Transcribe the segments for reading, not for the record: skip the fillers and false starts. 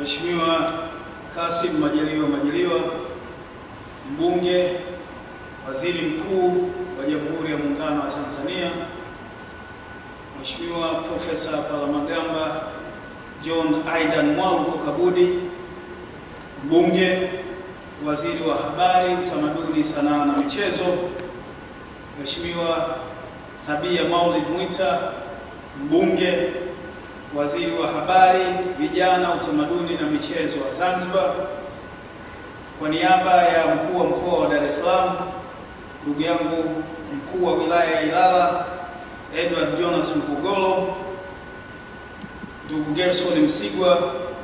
Mheshimiwa Kassim Majaliwa, Mbunge, Waziri Mkuu wa Jamhuri ya Muungano wa Tanzania, Mheshimiwa Profesa Palamagamba John Aidan Mwaluko Kabudi, Mbunge, Waziri wa Habari, Utamaduni, Sanaa na Michezo, Mheshimiwa Tabia Maulid Mwita, Mbunge, Waziri wa Habari, Vijana, Utamaduni na Michezo wa Zanzibar, kwa niaba ya Mkuu wa Mkoa wa Dar es Salaam, ndugu yangu Mkuu wa Wilaya ya Ilala Edward Jonas Mpogolo, ndugu Gerson Msigwa,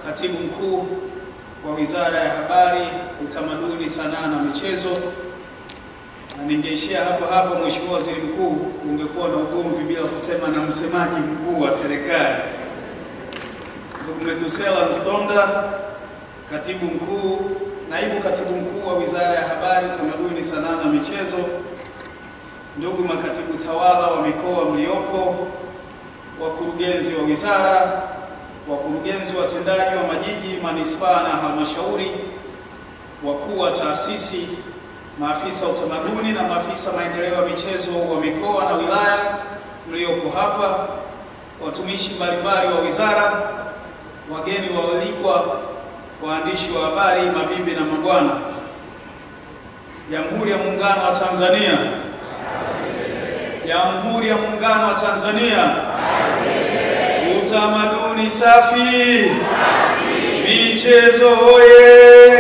Katibu Mkuu wa Wizara ya Habari, Utamaduni, Sanaa na Michezo. Na ningeishia hapo Mheshimiwa Waziri Mkuu, ungekuwa na ugomvi bila kusema na msemaji mkuu wa serikali. Ndugu Metusela Mstonda, Katibu Mkuu, Naibu Katibu Mkuu wa Wizara ya Habari, Utamaduni, Sanaa na Michezo, ndugu makatibu tawala wa mikoa mliopo, wakurugenzi wa wizara, wakurugenzi watendaji wa majiji, manispaa na halmashauri, wakuu wa taasisi, maafisa utamaduni na maafisa maendeleo ya michezo wa mikoa na wilaya mliopo hapa, watumishi mbalimbali wa wizara, wageni waalikwa, waandishi wa habari, mabibi na mabwana, Jamhuri ya Muungano wa Tanzania, Jamhuri ya Muungano wa Tanzania, utamaduni safi, michezo hoye,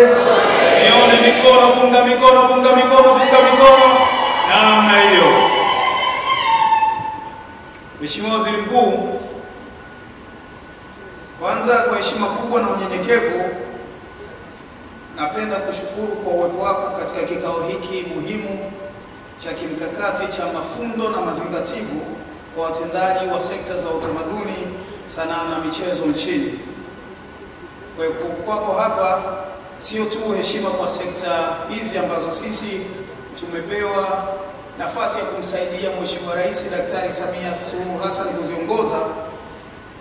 nione mikono, punga mikono, punga mikono, punga mikono, namna hiyo. Mheshimiwa Waziri Mkuu, kwanza kwa heshima kubwa na unyenyekevu, napenda kushukuru kwa uwepo wako katika kikao hiki muhimu cha kimkakati cha mafundo na mazingativu kwa watendaji wa sekta za utamaduni, sanaa na michezo nchini. Kwa hiyo kwako hapa sio tu heshima kwa sekta hizi ambazo sisi tumepewa nafasi ya kumsaidia Mheshimiwa Rais Daktari Samia Suluhu Hassan kuziongoza,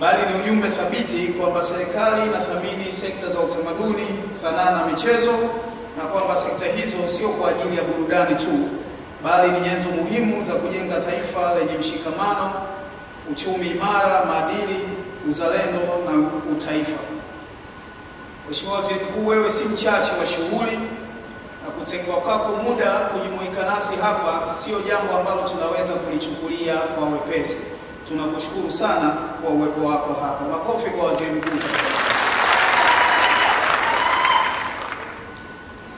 bali ni ujumbe thabiti kwamba serikali inathamini sekta za utamaduni, sanaa na michezo, na kwamba sekta hizo sio kwa ajili ya burudani tu, bali ni nyenzo muhimu za kujenga taifa lenye mshikamano, uchumi imara, maadili, uzalendo na utaifa. Mheshimiwa Waziri Mkuu, wewe si mchache wa shughuli, na kutenga kwako muda kujumuika nasi hapa sio jambo ambalo tunaweza kulichukulia kwa wepesi. Tunakushukuru sana kwa uwepo wako hapa. Makofi kwa Waziri Mkuu.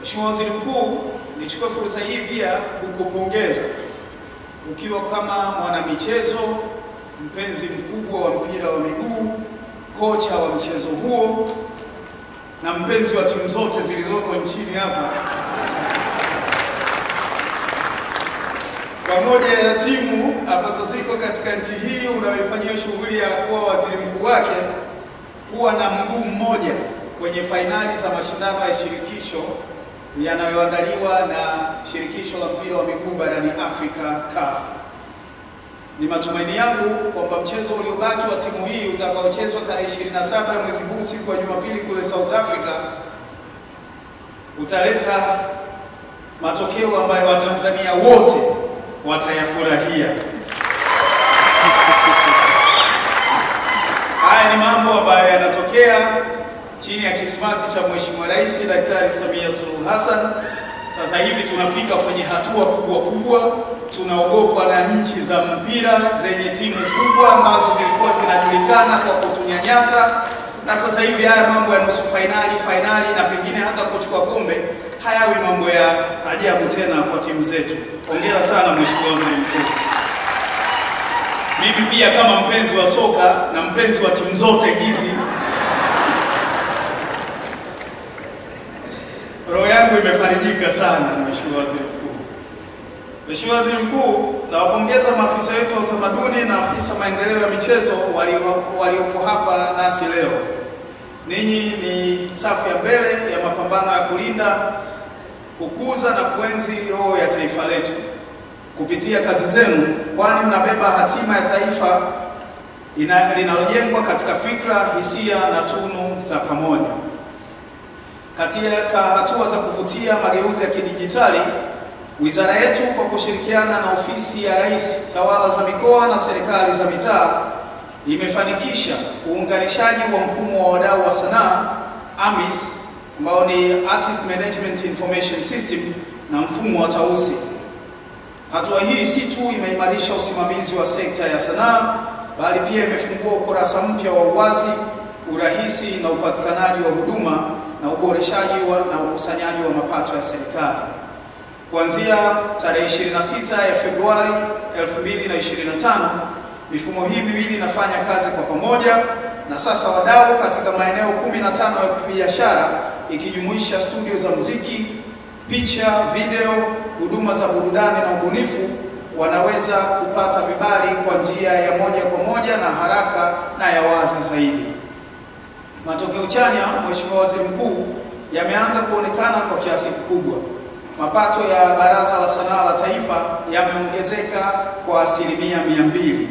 Mheshimiwa Waziri Mkuu, nichukue fursa hii pia kukupongeza ukiwa kama mwanamichezo, mpenzi mkubwa wa mpira wa miguu, kocha wa mchezo huo na mpenzi wa timu zote zilizoko nchini hapa. Pamoja ya timu ambazo ziko katika nchi hii unayoifanyia shughuli ya kuwa waziri mkuu wake, kuwa na mguu mmoja kwenye fainali za mashindano ya shirikisho yanayoandaliwa na shirikisho la mpira wa miguu barani Afrika, CAF. Ni matumaini yangu kwamba mchezo uliobaki wa timu hii utakaochezwa tarehe 27 ya mwezi huu siku ya Jumapili kule South Africa utaleta matokeo ambayo Watanzania wote watayafurahia. Haya ni mambo ambayo yanatokea chini ya kismati cha Mheshimiwa Rais Daktari Samia Suluhu Hassan. Sasa hivi tunafika kwenye hatua kubwa, tunaogopwa na nchi za mpira zenye timu kubwa ambazo zilikuwa zinajulikana kwa kutunyanyasa, na sasa hivi haya mambo ya nusu fainali na pengine hata kuchukua kombe hayawi mambo ya ajabu tena kwa timu zetu. Hongera sana Mheshimiwa Waziri Mkuu. Mimi pia kama mpenzi wa soka na mpenzi wa timu zote hizi, roho yangu imefarijika sana Mheshimiwa Waziri Mkuu. Mheshimiwa Waziri Mkuu, nawapongeza maafisa wetu wa utamaduni na afisa maendeleo ya michezo waliopo hapa nasi leo. Ninyi ni safu ya mbele ya mapambano ya kulinda, kukuza na kuenzi roho ya taifa letu kupitia kazi zenu, kwani mnabeba hatima ya taifa linalojengwa katika fikra, hisia na tunu za pamoja. Katika hatua za kuvutia mageuzi ya kidijitali, wizara yetu kwa kushirikiana na Ofisi ya Rais, Tawala za Mikoa na Serikali za Mitaa imefanikisha uunganishaji wa mfumo wa wadau wa sanaa AMIS, ambao ni Artist Management Information System, na mfumo wa Tausi. Hatua hii si tu imeimarisha usimamizi wa sekta ya sanaa, bali pia imefungua ukurasa mpya wa uwazi, urahisi na upatikanaji wa huduma na uboreshaji na ukusanyaji wa mapato ya serikali. Kuanzia tarehe 26 ya Februari 2025, mifumo hii miwili inafanya kazi kwa pamoja, na sasa wadau katika maeneo 15 ya kibiashara ikijumuisha studio za muziki, picha, video, huduma za burudani na ubunifu wanaweza kupata vibali kwa njia ya moja kwa moja na haraka na ya wazi zaidi. Matokeo chanya, Mheshimiwa Waziri Mkuu, yameanza kuonekana kwa kiasi kikubwa. Mapato ya Baraza la Sanaa la Taifa yameongezeka kwa 200%.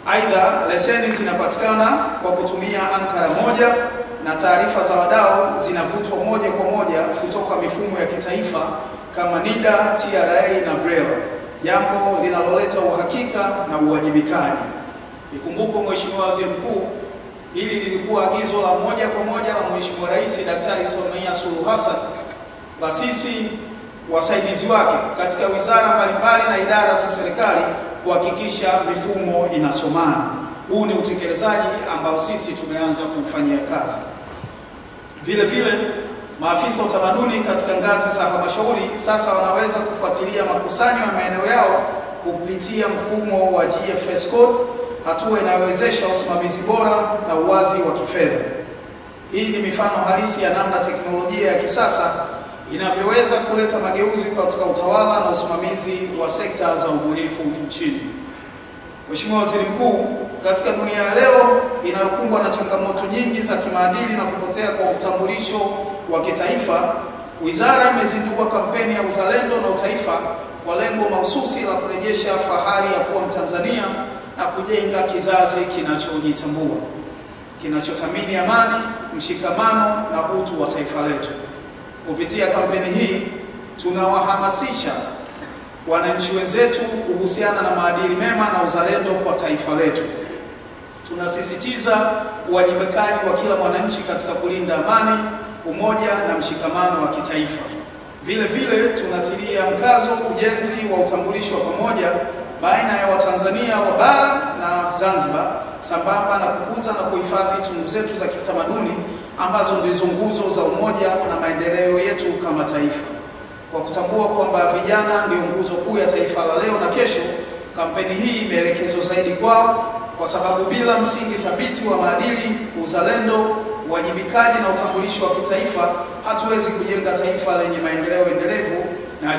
Aidha, leseni zinapatikana kwa kutumia ankara moja na taarifa za wadau zinavutwa moja kwa moja kutoka mifumo ya kitaifa kama NIDA, TRA na BRELA, jambo linaloleta uhakika na uwajibikaji. Ikumbukwe Mheshimiwa Waziri Mkuu, hili lilikuwa agizo la moja kwa moja la Mheshimiwa Rais Daktari Samia Suluhu Hassan la sisi wasaidizi wake katika wizara mbalimbali na idara za serikali kuhakikisha mifumo inasomana. Huu ni utekelezaji ambao sisi tumeanza kufanyia kazi. Vile vile, maafisa wa utamaduni katika ngazi za halmashauri sasa wanaweza kufuatilia makusanyo ya maeneo yao kupitia mfumo wa GFS Code, hatua inayowezesha usimamizi bora na uwazi wa kifedha. Hii ni mifano halisi ya namna teknolojia ya kisasa inavyoweza kuleta mageuzi katika utawala na usimamizi wa sekta za ubunifu nchini. Mheshimiwa Waziri Mkuu, katika dunia ya leo inayokumbwa na changamoto nyingi za kimaadili na kupotea kwa utambulisho wa kitaifa, wizara imezindua kampeni ya uzalendo na utaifa kwa lengo mahususi la kurejesha fahari ya kuwa Mtanzania na kujenga kizazi kinachojitambua, kinachothamini amani, mshikamano na utu wa taifa letu. Kupitia kampeni hii tunawahamasisha wananchi wenzetu kuhusiana na maadili mema na uzalendo kwa taifa letu. Tunasisitiza uwajibikaji wa kila mwananchi katika kulinda amani, umoja na mshikamano wa kitaifa. Vile vile tunatilia mkazo ujenzi wa utambulisho wa pamoja baina ya Watanzania wa bara na Zanzibar, sambamba na kukuza na kuhifadhi tunu zetu za kitamaduni ambazo ndizo nguzo za umoja na maendeleo yetu kama taifa. Kwa kutambua kwamba vijana ndio nguzo kuu ya taifa la leo na kesho, kampeni hii imeelekezwa zaidi kwao, kwa sababu bila msingi thabiti wa maadili, uzalendo, uwajibikaji na utambulisho wa kitaifa, hatuwezi kujenga taifa lenye maendeleo endelevu na